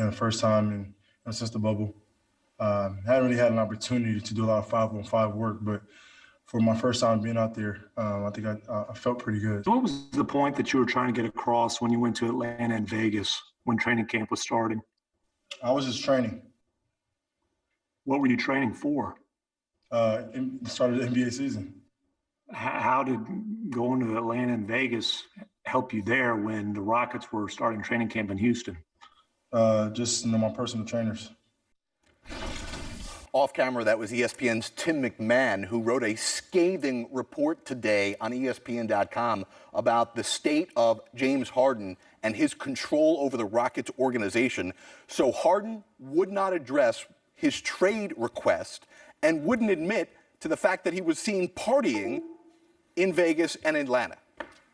the first time since the bubble. Haven't really had an opportunity to do a lot of 5-on-5 work, but for my first time being out there, I think I felt pretty good. What was the point that you were trying to get across when you went to Atlanta and Vegas when training camp was starting? I was just training. What were you training for? The start of the NBA season. How did going to Atlanta and Vegas help you there when the Rockets were starting training camp in Houston? Just my personal trainers. Off camera, that was ESPN's Tim McMahon, who wrote a scathing report today on ESPN.com about the state of James Harden and his control over the Rockets organization. So Harden would not address his trade request and wouldn't admit to the fact that he was seen partying in Vegas and Atlanta.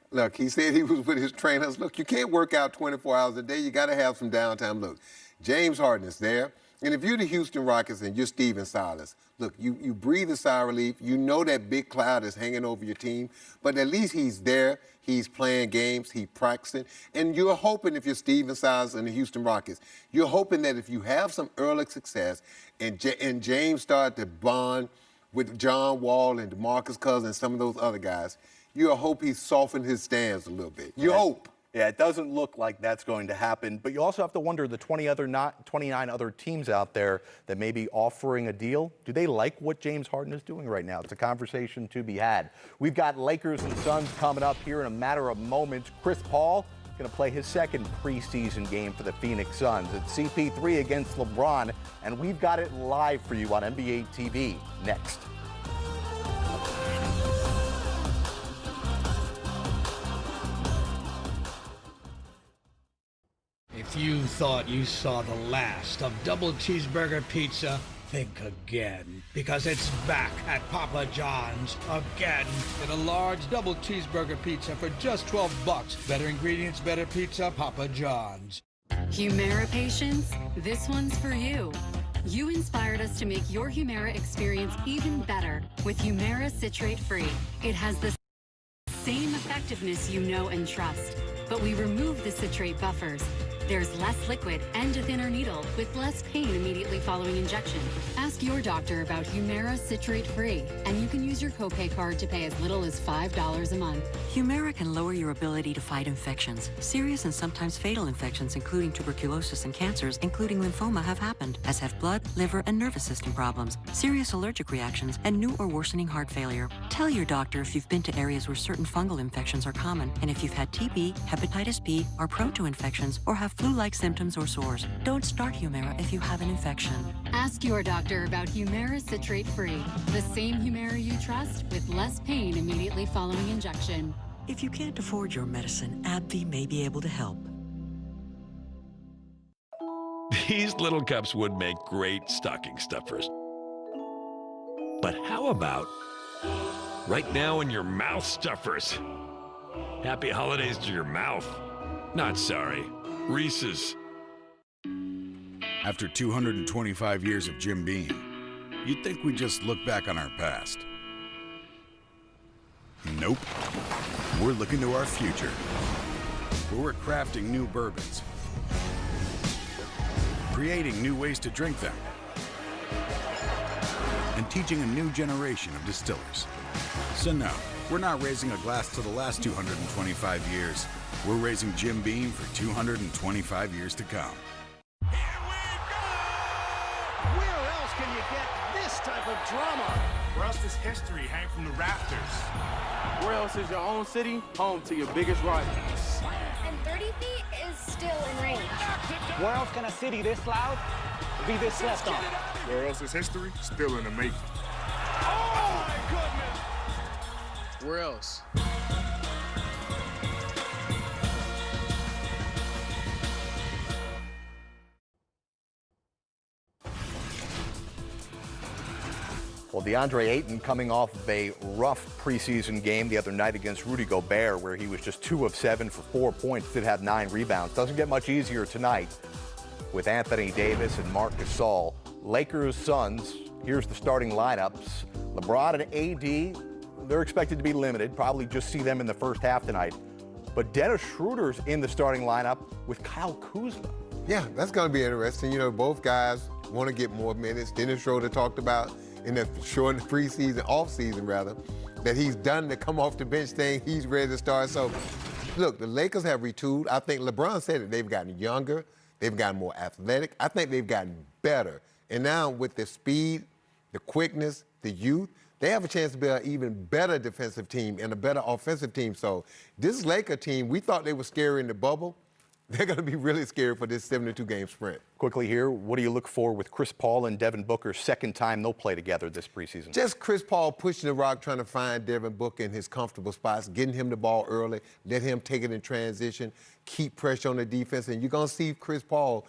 Look, he said he was with his trainers. Look, you can't work out 24 hours a day. You got to have some downtime. Look, James Harden is there. And if you're the Houston Rockets and you're Steven Silas, look, you breathe a sigh of relief. You know that big cloud is hanging over your team, but at least he's there. He's playing games. He's practicing. And you're hoping, if you're Steven Silas and the Houston Rockets, you're hoping that if you have some early success and James started to bond with John Wall and DeMarcus Cousins and some of those other guys, you hope he softened his stance a little bit. You hope. Yeah, it doesn't look like that's going to happen, but you also have to wonder the 29 other teams out there that may be offering a deal. Do they like what James Harden is doing right now? It's a conversation to be had. We've got Lakers and Suns coming up here in a matter of moments. Chris Paul is going to play his second preseason game for the Phoenix Suns. It's CP3 against LeBron, and we've got it live for you on NBA TV next. If you thought you saw the last of double cheeseburger pizza, think again, because it's back at Papa John's again. Get a large double cheeseburger pizza for just $12. Better ingredients, better pizza, Papa John's. Humira patients, this one's for you. You inspired us to make your Humira experience even better with Humira Citrate Free. It has the same effectiveness you know and trust, but we remove the citrate buffers. There's less liquid and a thinner needle with less pain immediately following injection. Ask your doctor about Humira Citrate Free, and you can use your copay card to pay as little as $5 a month. Humira can lower your ability to fight infections. Serious and sometimes fatal infections, including tuberculosis and cancers, including lymphoma, have happened, as have blood, liver, and nervous system problems, serious allergic reactions, and new or worsening heart failure. Tell your doctor if you've been to areas where certain fungal infections are common, and if you've had TB, hepatitis B, are prone to infections, or have flu-like symptoms or sores. Don't start Humira if you have an infection. Ask your doctor about Humira Citrate Free, the same Humira you trust with less pain immediately following injection. If you can't afford your medicine, AbbVie may be able to help. These little cups would make great stocking stuffers. But how about right now in your mouth stuffers? Happy holidays to your mouth. Not sorry. Reese's. After 225 years of Jim Beam, you'd think we'd just look back on our past. Nope. We're looking to our future. Where we're crafting new bourbons, creating new ways to drink them, and teaching a new generation of distillers. So no, we're not raising a glass to the last 225 years. We're raising Jim Beam for 225 years to come. Here we go! Where else can you get this type of drama? Where else does history hang from the rafters? Where else is your own city home to your biggest rivals? And 30 feet is still in range. Where else can a city this loud be this slept on? Where else is history still in the making? Oh my goodness! Where else? Well, DeAndre Ayton coming off of a rough preseason game the other night against Rudy Gobert, where he was just 2 of 7 for 4 points, did have 9 rebounds. Doesn't get much easier tonight with Anthony Davis and Marc Gasol. Lakers, Suns, here's the starting lineups. LeBron and AD, they're expected to be limited. Probably just see them in the first half tonight. But Dennis Schroeder's in the starting lineup with Kyle Kuzma. Yeah, that's going to be interesting. You know, both guys want to get more minutes. Dennis Schroeder talked about in the short preseason, off-season rather, that he's done the come off the bench thing. He's ready to start. So, look, the Lakers have retooled. I think LeBron said it. They've gotten younger. They've gotten more athletic. I think they've gotten better. And now with the speed, the quickness, the youth, they have a chance to be an even better defensive team and a better offensive team. So this Laker team, we thought they were scary in the bubble. They're going to be really scary for this 72-game sprint. Quickly here, what do you look for with Chris Paul and Devin Booker? Second time they'll play together this preseason. Just Chris Paul pushing the rock, trying to find Devin Booker in his comfortable spots, getting him the ball early, let him take it in transition, keep pressure on the defense, and you're going to see Chris Paul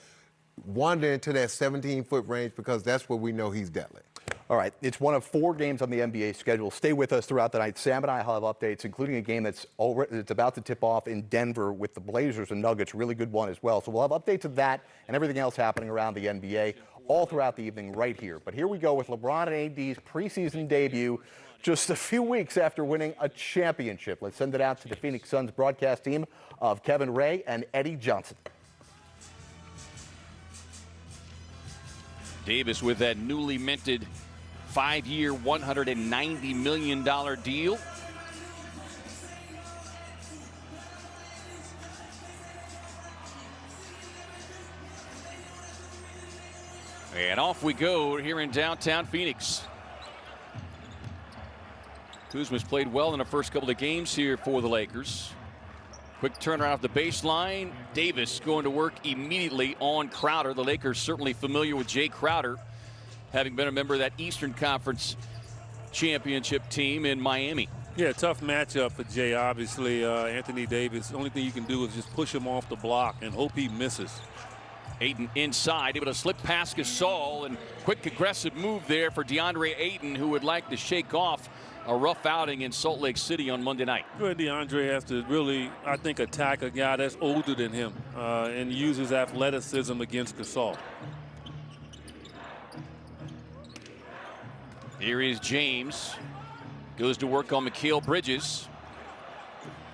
wander into that 17-foot range because that's where we know he's deadly. All right, it's one of 4 games on the NBA schedule. Stay with us throughout the night. Sam and I will have updates, including a game that's about to tip off in Denver with the Blazers and Nuggets. Really good one as well. So we'll have updates of that and everything else happening around the NBA all throughout the evening right here. But here we go with LeBron and AD's preseason debut just a few weeks after winning a championship. Let's send it out to the Phoenix Suns broadcast team of Kevin Ray and Eddie Johnson. Davis with that newly minted 5-year, $190 million deal. And off we go here in downtown Phoenix. Kuzma's played well in the first couple of games here for the Lakers. Quick turnaround off the baseline. Davis going to work immediately on Crowder. The Lakers certainly familiar with Jay Crowder, having been a member of that Eastern Conference championship team in Miami. Yeah, tough matchup for Jay, obviously. Anthony Davis, the only thing you can do is just push him off the block and hope he misses. Ayton inside, able to slip past Gasol, and quick aggressive move there for DeAndre Ayton, who would like to shake off a rough outing in Salt Lake City on Monday night. Well, DeAndre has to really, I think, attack a guy that's older than him and use his athleticism against Gasol. Here is James. Goes to work on Mikal Bridges.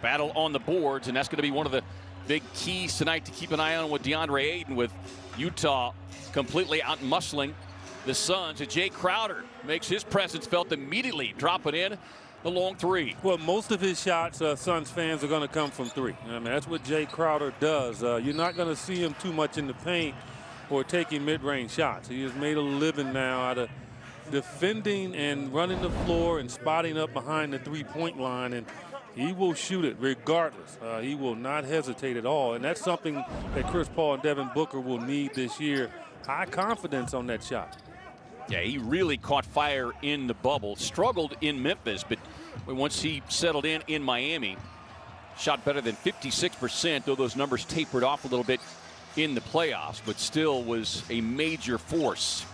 Battle on the boards, and that's going to be one of the big keys tonight to keep an eye on with DeAndre Ayton, with Utah completely out-muscling the Suns. And Jay Crowder makes his presence felt immediately, dropping in the long three. Well, most of his shots, Suns fans, are going to come from three. I mean, that's what Jay Crowder does. You're not going to see him too much in the paint or taking mid-range shots. He has made a living now out of defending and running the floor and spotting up behind the three-point line, and he will shoot it regardless. He will not hesitate at all, and that's something that Chris Paul and Devin Booker will need this year. High confidence on that shot. Yeah, he really caught fire in the bubble. Struggled in Memphis, but once he settled in Miami, shot better than 56%, though those numbers tapered off a little bit in the playoffs, but still was a major force.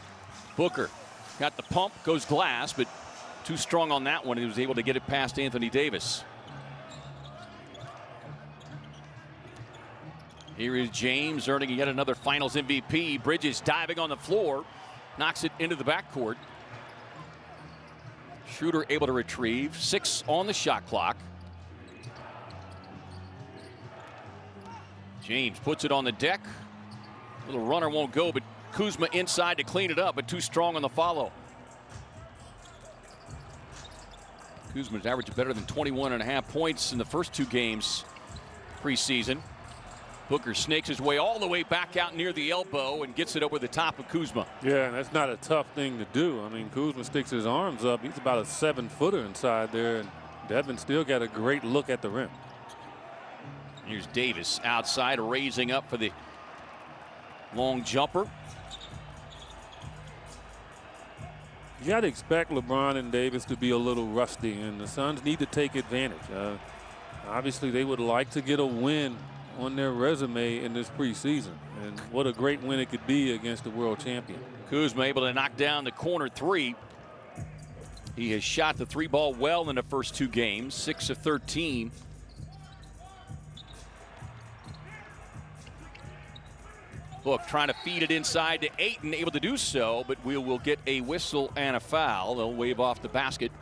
Booker got the pump, goes glass, but too strong on that one. He was able to get it past Anthony Davis. Here is James earning yet another Finals MVP. Bridges diving on the floor, knocks it into the backcourt. Schroeder able to retrieve. 6 on the shot clock. James puts it on the deck. Little runner won't go, but Kuzma inside to clean it up, but too strong on the follow. Kuzma's averaged better than 21.5 points in the first 2 games preseason. Booker snakes his way all the way back out near the elbow and gets it over the top of Kuzma. Yeah, and that's not a tough thing to do. I mean, Kuzma sticks his arms up. He's about a 7-footer inside there, and Devin still got a great look at the rim. Here's Davis outside, raising up for the long jumper. You got to expect LeBron and Davis to be a little rusty, and the Suns need to take advantage. Obviously, they would like to get a win on their resume in this preseason, and what a great win it could be against the world champion. Kuzma able to knock down the corner 3. He has shot the 3-ball well in the first 2 games, 6 of 13. Book trying to feed it inside to Ayton, able to do so, but we will get a whistle and a foul. They'll wave off the basket.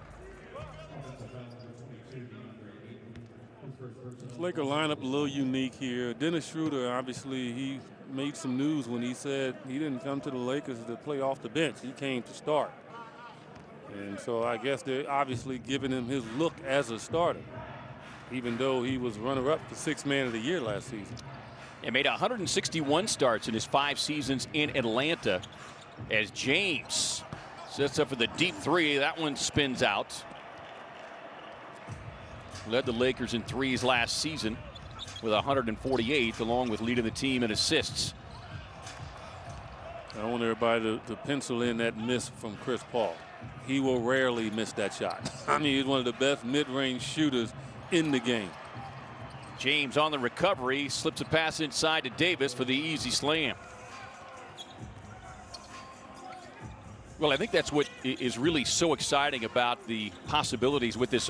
Laker lineup a little unique here. Dennis Schroeder, obviously, he made some news when he said he didn't come to the Lakers to play off the bench. He came to start. And so I guess they're obviously giving him his look as a starter, even though he was runner-up for Sixth Man of the Year last season. He made 161 starts in his 5 seasons in Atlanta as James sets up for the deep three. That one spins out. Led the Lakers in threes last season with 148, along with leading the team in assists. I want everybody to pencil in that miss from Chris Paul. He will rarely miss that shot. I mean, he's one of the best mid-range shooters in the game. James on the recovery, slips a pass inside to Davis for the easy slam. Well, I think that's what is really so exciting about the possibilities with this